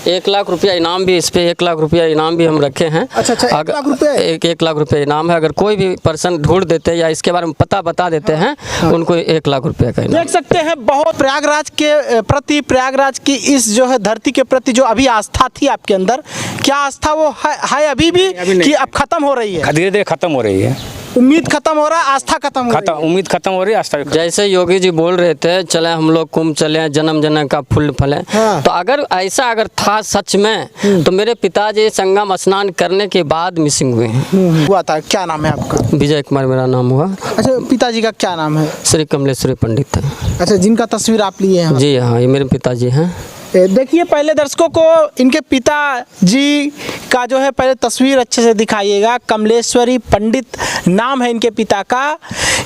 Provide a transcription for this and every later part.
1 लाख रुपया इनाम भी, इस पे 1 लाख रुपया इनाम भी हम रखे हैं। अच्छा, 1 लाख रुपये? 1 लाख रुपया इनाम है। अगर कोई भी पर्सन ढूंढ देते हैं या इसके बारे में पता बता देते हैं, उनको 1 लाख रुपया का इनाम। देख सकते हैं बहुत प्रयागराज के प्रति, प्रयागराज की इस जो है धरती के प्रति जो अभी आस्था थी आपके अंदर, क्या आस्था वो है अभी भी कि अब खत्म हो रही है? धीरे धीरे खत्म हो रही है। उम्मीद खत्म हो रहा है, आस्था खत्म हो रही है। उम्मीद खत्म हो रही है, आस्था। जैसे योगी जी बोल रहे थे, चले हम लोग कुंभ चले, जन्म जन्म का फूल फले। तो अगर ऐसा अगर था सच में, तो मेरे पिताजी संगम स्नान करने के बाद मिसिंग हुए हैं। हुआ था। क्या नाम है आपका? विजय कुमार मेरा नाम हुआ। अच्छा, पिताजी का क्या नाम है? श्री कमलेश्वरी पंडित है। अच्छा, जिनका तस्वीर आप लिए हैं? जी हाँ, ये मेरे पिताजी हैं। देखिए पहले दर्शकों को इनके पिताजी का जो है पहले तस्वीर अच्छे से दिखाइएगा। कमलेश्वरी पंडित नाम है इनके पिता का।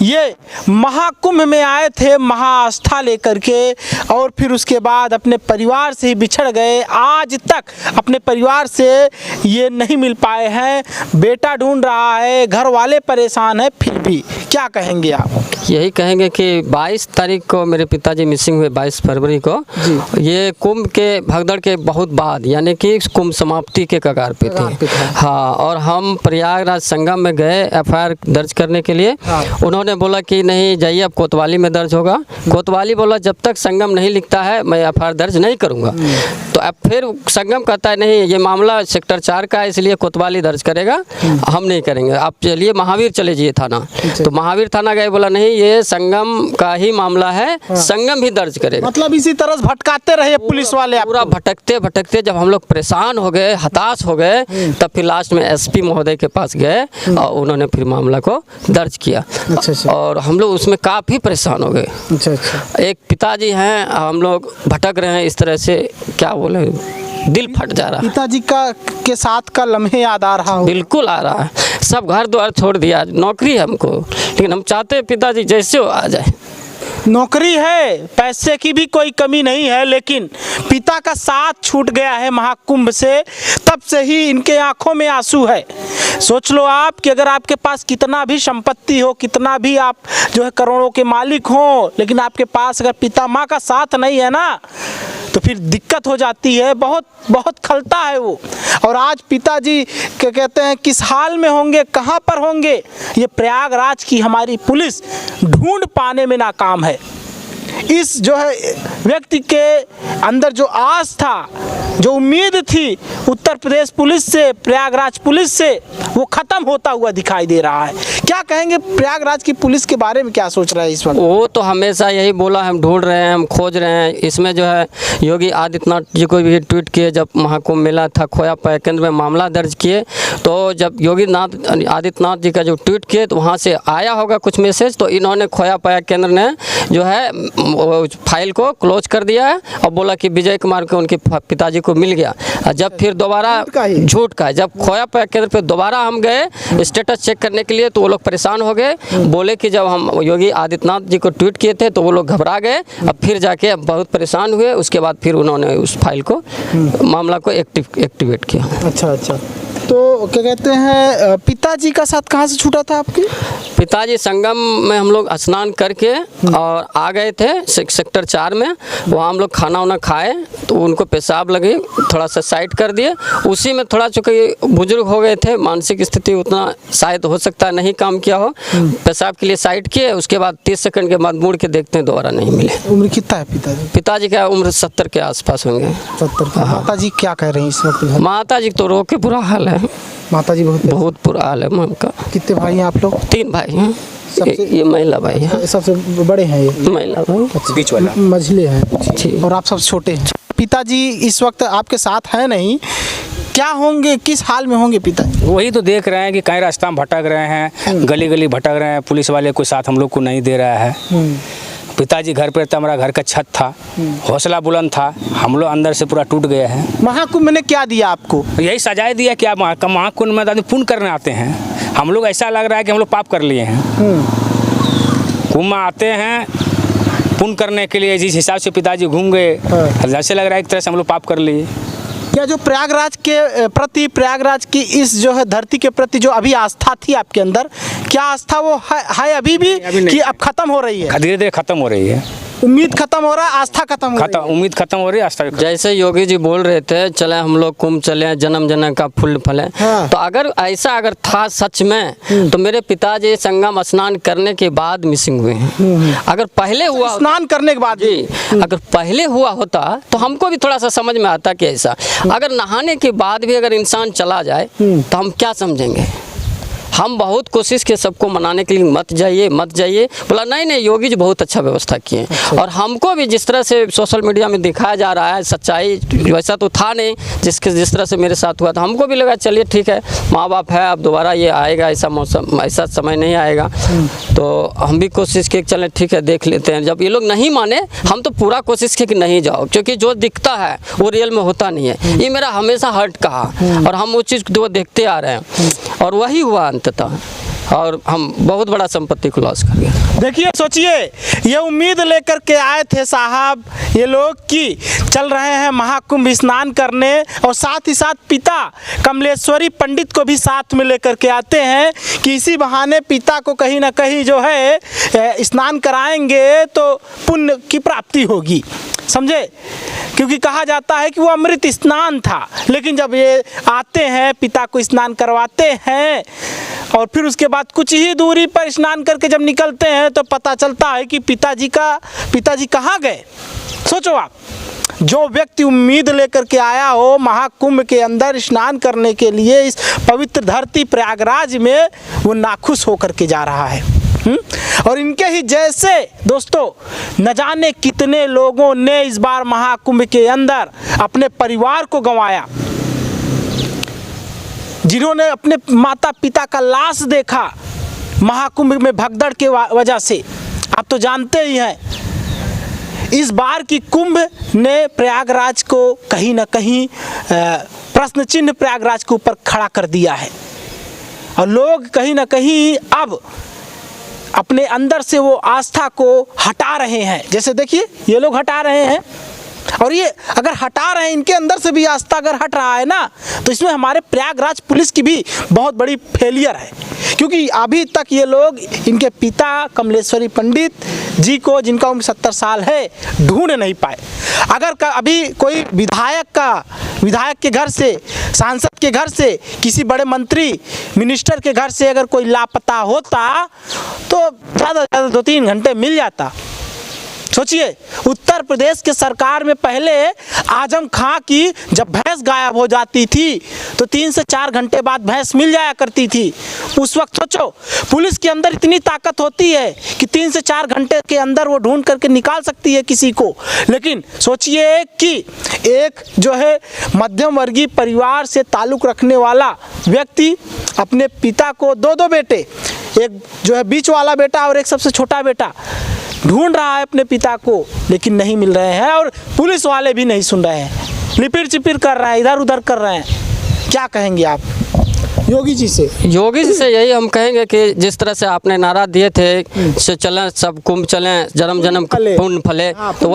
ये महाकुंभ में आए थे महाआस्था लेकर के, और फिर उसके बाद अपने परिवार से ही बिछड़ गए। आज तक अपने परिवार से ये नहीं मिल पाए हैं। बेटा ढूंढ रहा है, घर वाले परेशान हैं, फिर भी क्या कहेंगे आप? यही कहेंगे कि 22 तारीख को मेरे पिताजी मिसिंग हुए, 22 फरवरी को। ये कुंभ के भगदड़ के बहुत बाद, यानी कि कुंभ समाप्ति के कगार पे थे। हाँ, और हम प्रयागराज संगम में गए FIR दर्ज करने के लिए। उन्होंने बोला कि नहीं जाइए, अब कोतवाली में दर्ज होगा। कोतवाली बोला जब तक संगम नहीं लिखता है मैं FIR दर्ज नहीं करूँगा। तो अब फिर संगम कहता है नहीं, ये मामला सेक्टर 4 का है, इसलिए कोतवाली दर्ज करेगा, हम नहीं करेंगे, आप चलिए महावीर चले जाइए थाना। तो महावीर थाना गए, बोला नहीं ये संगम का ही मामला है, संगम ही दर्ज करेगा। मतलब इसी तरह भटकाते रहे पुलिस वाले, पूरा भटकते भटकते जब हम लोग परेशान हो गए, हताश हो गए, तब फिर लास्ट में SP महोदय के पास गए और उन्होंने फिर मामला को दर्ज किया। अच्छा। और हम लोग उसमें काफ़ी परेशान हो गए। अच्छा। एक पिताजी हैं, हम लोग भटक रहे हैं इस तरह से, क्या बोले, दिल फट जा रहा है। पिताजी का के साथ का लम्हे याद आ रहा हो? बिल्कुल आ रहा है। सब घर द्वार छोड़ दिया, नौकरी है हमको, लेकिन हम चाहते हैं पिताजी जैसे हो आ जाए। नौकरी है, पैसे की भी कोई कमी नहीं है, लेकिन पिता का साथ छूट गया है महाकुंभ से, तब से ही इनके आंखों में आंसू है। सोच लो आप कि अगर आपके पास कितना भी संपत्ति हो, कितना भी आप जो है करोड़ों के मालिक हो, लेकिन आपके पास अगर पिता माँ का साथ नहीं है ना, तो फिर दिक्कत हो जाती है। बहुत बहुत खलता है वो। और आज पिताजी क्या कहते हैं, किस हाल में होंगे, कहाँ पर होंगे, ये प्रयागराज की हमारी पुलिस ढूंढ पाने में नाकाम है। इस जो है व्यक्ति के अंदर जो आस था, जो उम्मीद थी उत्तर प्रदेश पुलिस से, प्रयागराज पुलिस से, वो खत्म होता हुआ दिखाई दे रहा है। क्या कहेंगे प्रयागराज की पुलिस के बारे में, क्या सोच रहे हैं इस वक्त? वो तो हमेशा यही बोला, हम ढूंढ रहे हैं, हम खोज रहे हैं। इसमें जो है योगी आदित्यनाथ जी को भी ट्वीट किए, जब महाकुंभ मेला था, खोया पाया केंद्र में मामला दर्ज किए, तो जब योगी आदित्यनाथ जी का जो ट्वीट किए तो वहाँ से आया होगा कुछ मैसेज, तो इन्होंने खोया पाया केंद्र ने जो है फाइल को क्लोज कर दिया है और बोला कि विजय कुमार को उनके पिताजी को मिल गया। जब फिर दोबारा झूठ का, जब खोया पाया केंद्र पे दोबारा हम गए स्टेटस चेक करने के लिए, तो वो लोग परेशान हो गए, बोले कि जब हम योगी आदित्यनाथ जी को ट्वीट किए थे तो वो लोग घबरा गए। अब फिर जाके अब बहुत परेशान हुए, उसके बाद फिर उन्होंने उस फाइल को, मामला को एक्टिवेट किया। अच्छा। तो क्या कहते हैं, पिताजी का साथ कहाँ से छूटा था आपके? पिताजी संगम में हम लोग स्नान करके और आ गए थे सेक्टर 4 में। वहाँ हम लोग खाना वाना खाए तो उनको पेशाब लगी, थोड़ा सा साइड कर दिए। उसी में थोड़ा चूँकि बुजुर्ग हो गए थे, मानसिक स्थिति उतना शायद हो सकता है नहीं काम किया हो, पेशाब के लिए साइड किए। उसके बाद 30 सेकंड के बाद मुड़ के देखते हैं, दोबारा नहीं मिले। उम्र कितना है पिताजी? पिताजी का उम्र 70 के आसपास होंगे। 70। माता जी क्या कह रही हैं इस वक्त? माता जी तो रो के बुरा हाल है। माता जी बहुत बुरा हाल है माँ का। कितने भाई हैं आप लोग? 3 भाई हैं। ये महिला भाई है, सबसे बड़े हैं ये महिला भाई। अच्छा, बीच वाला मझले हैं, और आप सब छोटे हैं। पिताजी इस वक्त आपके साथ है नहीं, क्या होंगे, किस हाल में होंगे पिताजी? वही तो देख रहे हैं कि कई रास्ता में भटक रहे हैं, गली गली भटक रहे हैं, पुलिस वाले कोई साथ हम लोग को नहीं दे रहा है। पिताजी घर पे था, हमारा घर का छत था, हौसला बुलंद था, हम लोग अंदर से पूरा टूट गए हैं। महाकुंभ ने क्या दिया आपको? यही सजाए दिया कि आप महाकुंभ में आदमी पुण्य करने आते हैं। हम लोग ऐसा लग रहा है कि हम लोग पाप कर लिए हैं। कुंभ में आते हैं पुण्य करने के लिए, जिस हिसाब से पिताजी घूम गए, जैसे लग रहा है एक तरह से हम लोग पाप कर लिए। क्या जो प्रयागराज के प्रति, प्रयागराज की इस जो है धरती के प्रति जो अभी आस्था थी आपके अंदर, क्या आस्था वो है अभी भी कि अब खत्म हो रही है? धीरे धीरे खत्म हो रही है। उम्मीद खत्म हो रहा है, आस्था खत्म हो रही है। उम्मीद खत्म हो रही है, आस्था जैसे योगी जी बोल रहे थे चले हम लोग कुंभ चले, जन्म जन्म का फूल फले। हाँ। तो अगर ऐसा अगर था सच में तो मेरे पिताजी संगम स्नान करने के बाद मिसिंग हुए हैं। अगर पहले हुआ स्नान करने के बाद जी, अगर पहले हुआ होता तो हमको भी थोड़ा सा समझ में आता कि ऐसा, अगर नहाने के बाद भी अगर इंसान चला जाए तो हम क्या समझेंगे। हम बहुत कोशिश किए सबको मनाने के लिए मत जाइए मत जाइए, बोला नहीं नहीं योगी जी बहुत अच्छा व्यवस्था किए। और हमको भी जिस तरह से सोशल मीडिया में दिखाया जा रहा है सच्चाई वैसा तो था नहीं, जिस तरह से मेरे साथ हुआ था हमको भी लगा चलिए ठीक है माँ बाप है, अब दोबारा ये आएगा, ऐसा मौसम ऐसा समय नहीं आएगा। तो हम भी कोशिश की चलें ठीक है देख लेते हैं। जब ये लोग नहीं माने हम तो पूरा कोशिश की कि नहीं जाओ, क्योंकि जो दिखता है वो रियल में होता नहीं है। ये मेरा हमेशा हर्ट कहा और हम वो चीज़ को देखते आ रहे हैं और वही हुआ अंततः, और हम बहुत बड़ा संपत्ति को लॉस कर गए। देखिए सोचिए, ये उम्मीद लेकर के आए थे साहब ये लोग कि चल रहे हैं महाकुंभ स्नान करने, और साथ ही साथ पिता कमलेश्वरी पंडित को भी साथ में लेकर के आते हैं कि इसी बहाने पिता को कहीं ना कहीं जो है स्नान कराएंगे तो पुण्य की प्राप्ति होगी, समझे। क्योंकि कहा जाता है कि वो अमृत स्नान था। लेकिन जब ये आते हैं पिता को स्नान करवाते हैं और फिर उसके बाद कुछ ही दूरी पर स्नान करके जब निकलते हैं तो पता चलता है कि पिताजी कहाँ गए। सोचो आप, जो व्यक्ति उम्मीद लेकर के आया हो महाकुंभ के अंदर स्नान करने के लिए इस पवित्र धरती प्रयागराज में, वो नाखुश होकर के जा रहा है। और इनके ही जैसे दोस्तों न जाने कितने लोगों ने इस बार महाकुंभ के अंदर अपने परिवार को गंवाया, जिन्होंने अपने माता पिता का लाश देखा महाकुंभ में भगदड़ के वजह से। आप तो जानते ही हैं इस बार की कुंभ ने प्रयागराज को कहीं ना कहीं प्रश्न चिन्ह प्रयागराज के ऊपर खड़ा कर दिया है, और लोग कहीं ना कहीं अब अपने अंदर से वो आस्था को हटा रहे हैं। जैसे देखिए ये लोग हटा रहे हैं, और ये अगर हटा रहे हैं इनके अंदर से भी आस्था अगर हट रहा है ना, तो इसमें हमारे प्रयागराज पुलिस की भी बहुत बड़ी फेलियर है। क्योंकि अभी तक ये लोग इनके पिता कमलेश्वरी पंडित जी को, जिनका उम्र 70 साल है, ढूंढ नहीं पाए। अगर अभी कोई विधायक के घर से, सांसद के घर से, किसी बड़े मंत्री मिनिस्टर के घर से अगर कोई लापता होता तो ज़्यादा से ज़्यादा 2-3 घंटे मिल जाता। सोचिए उत्तर प्रदेश के सरकार में पहले आजम खां की जब भैंस गायब हो जाती थी तो 3 से 4 घंटे बाद भैंस मिल जाया करती थी। उस वक्त सोचो पुलिस के अंदर इतनी ताकत होती है कि 3 से 4 घंटे के अंदर वो ढूंढ करके निकाल सकती है किसी को। लेकिन सोचिए कि एक जो है मध्यम वर्गीय परिवार से ताल्लुक़ रखने वाला व्यक्ति अपने पिता को 2 बेटे, एक जो है बीच वाला बेटा और एक सबसे छोटा बेटा, ढूंढ रहा है अपने पिता को, लेकिन नहीं मिल रहे हैं। और पुलिस वाले भी नहीं सुन रहे हैं, लिपिर चिपिर कर रहे हैं, इधर उधर कर रहे हैं। क्या कहेंगे आप योगी जी से? योगी जी से यही हम कहेंगे कि जिस तरह से आपने नारा दिए थे से चलें सब कुंभ चलें, जन्म जन्म पुण्य फले, तो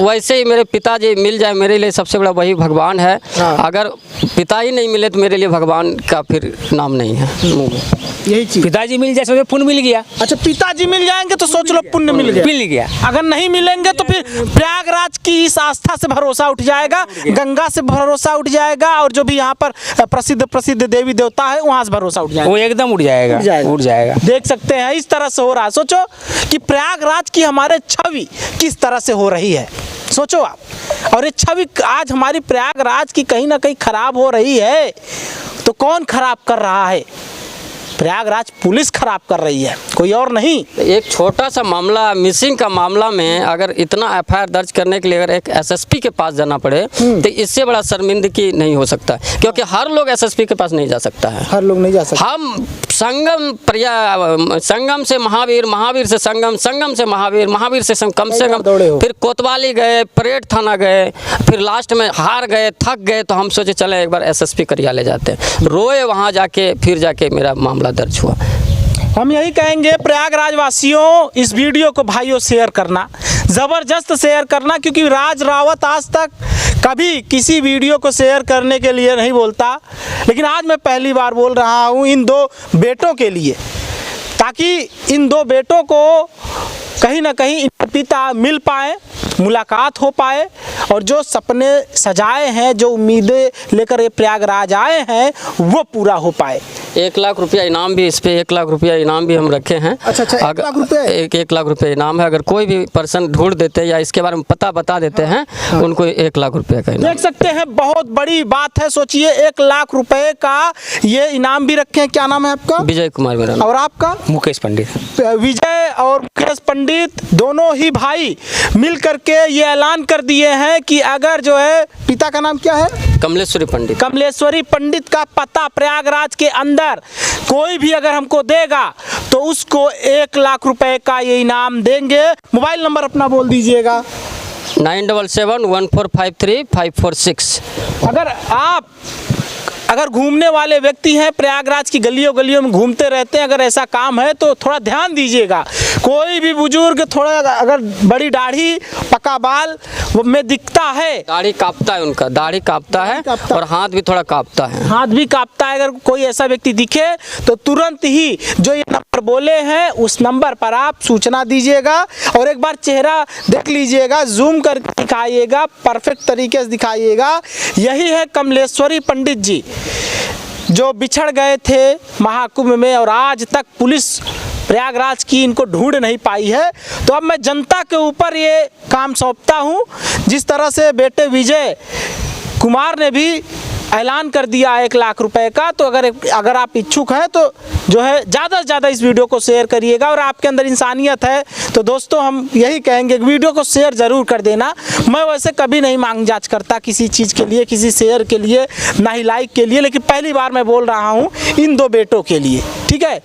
वैसे ही मेरे पिताजी मिल जाए, मेरे लिए सबसे बड़ा वही भगवान है। अगर पिता ही नहीं मिले तो मेरे लिए भगवान का फिर नाम नहीं है। यही चीज, पिताजी मिल जाए तो पुण्य मिल गया। अच्छा पिताजी मिल जाएंगे तो सोच लो पुण्य मिल गया। अगर नहीं मिलेंगे तो फिर प्रयागराज की इस आस्था से भरोसा उठ जाएगा, गंगा से भरोसा उठ जाएगा, और जो भी यहाँ पर प्रसिद्ध देवी देवता है वहाँ से भरोसा उठ जाएगा, वो एकदम उठ जाएगा। देख सकते हैं इस तरह से हो रहा है। सोचो कि प्रयागराज की हमारे छवि किस तरह से हो रही है, सोचो आप। और ये छवि आज हमारी प्रयागराज की कहीं ना कहीं खराब हो रही है, तो कौन खराब कर रहा है? प्रयागराज पुलिस खराब कर रही है, कोई और नहीं। एक छोटा सा मामला मिसिंग का मामला में अगर इतना एफआईआर दर्ज करने के लिए अगर एक एसएसपी के पास जाना पड़े तो इससे बड़ा शर्मिंदगी नहीं हो सकता, क्योंकि हर लोग एसएसपी के पास नहीं जा सकता है। हर लोग नहीं जा सकता। हम संगम से महावीर, महावीर से संगम, संगम से महावीर, महावीर से कम से कम फिर कोतवाली गए, परेड थाना गए, फिर लास्ट में हार गए, थक गए, तो हम सोचे चले एक बार एसएसपी कार्यालय जाते हैं। रोए वहाँ जाके, फिर जाके मेरा मामला दर्ज हुआ। हम यही कहेंगे प्रयागराज वासियों, इस वीडियो को भाइयों शेयर करना, ज़बरदस्त शेयर करना, क्योंकि राज रावत आज तक कभी किसी वीडियो को शेयर करने के लिए नहीं बोलता, लेकिन आज मैं पहली बार बोल रहा हूँ इन 2 बेटों के लिए, ताकि इन 2 बेटों को कहीं ना कहीं पिता मिल पाए, मुलाकात हो पाए और जो सपने सजाए हैं, जो उम्मीदें लेकर ये प्रयागराज आए हैं वो पूरा हो पाए। 1 लाख रुपया इनाम भी, इस पे 1 लाख रुपया इनाम भी हम रखे हैं। अच्छा, 1 लाख रुपए? 1 लाख रुपया इनाम है। अगर कोई भी पर्सन ढूंढ देते हैं या इसके बारे में पता बता देते हैं, उनको 1 लाख रुपया का इनाम। देख सकते हैं, बहुत बड़ी बात है। सोचिए 1 लाख रुपए का ये इनाम भी रखे हैं। क्या नाम है आपका? विजय कुमार मेरा नाम। और आपका? मुकेश पंडित। विजय और मुकेश पंडित दोनों ही भाई मिल करके ये ऐलान कर दिए हैं कि अगर जो है, पिता का नाम क्या है? कमलेश्वरी पंडित। कमलेश्वरी पंडित का पता प्रयागराज के अंदर कोई भी अगर हमको देगा तो उसको 1 लाख रुपए का ये इनाम देंगे। मोबाइल नंबर अपना बोल दीजिएगा। 9771453546। अगर घूमने वाले व्यक्ति हैं, प्रयागराज की गलियों गलियों में घूमते रहते हैं, अगर ऐसा काम है तो थोड़ा ध्यान दीजिएगा। कोई भी बुजुर्ग थोड़ा अगर बड़ी दाढ़ी पका बाल में दिखता है, दाढ़ी कांपता है, उनका दाढ़ी कांपता है और हाथ भी थोड़ा कांपता है। हाथ भी कांपता है, अगर कोई ऐसा व्यक्ति दिखे तो तुरंत ही जो ये नंबर बोले हैं उस नंबर पर आप सूचना दीजिएगा और एक बार चेहरा देख लीजिएगा, जूम करके दिखाइएगा, परफेक्ट तरीके से दिखाइएगा। यही है कमलेश्वरी पंडित जी जो बिछड़ गए थे महाकुंभ में और आज तक पुलिस प्रयागराज की इनको ढूंढ नहीं पाई है। तो अब मैं जनता के ऊपर ये काम सौंपता हूँ। जिस तरह से बेटे विजय कुमार ने भी ऐलान कर दिया 1 लाख रुपए का, तो अगर आप इच्छुक हैं तो जो है ज़्यादा से ज़्यादा इस वीडियो को शेयर करिएगा। और आपके अंदर इंसानियत है तो दोस्तों हम यही कहेंगे कि वीडियो को शेयर ज़रूर कर देना। मैं वैसे कभी नहीं मांग जांच करता किसी चीज़ के लिए, किसी शेयर के लिए, ना ही लाइक के लिए, लेकिन पहली बार मैं बोल रहा हूँ इन 2 बेटों के लिए, ठीक है।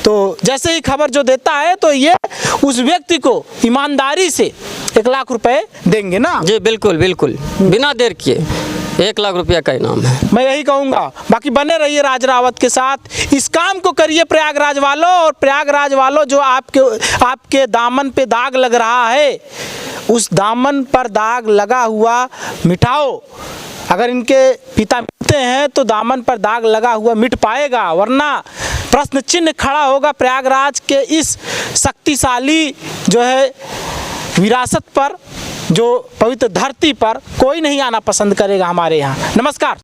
तो जैसे ही खबर जो देता है तो ये उस व्यक्ति को ईमानदारी से 1 लाख रुपए देंगे ना? जी बिल्कुल बिल्कुल, बिना देर किए 1 लाख रुपया का इनाम है। मैं यही कहूँगा। बाकी बने रहिए राज रावत के साथ, इस काम को करिए प्रयागराज वालों। और प्रयागराज वालों जो आपके दामन पे दाग लग रहा है, उस दामन पर दाग लगा हुआ मिटाओ। अगर इनके पिता मिटते हैं तो दामन पर दाग लगा हुआ मिट पाएगा, वरना प्रश्न चिन्ह खड़ा होगा प्रयागराज के इस शक्तिशाली जो है विरासत पर, जो पवित्र धरती पर कोई नहीं आना पसंद करेगा हमारे यहाँ। नमस्कार।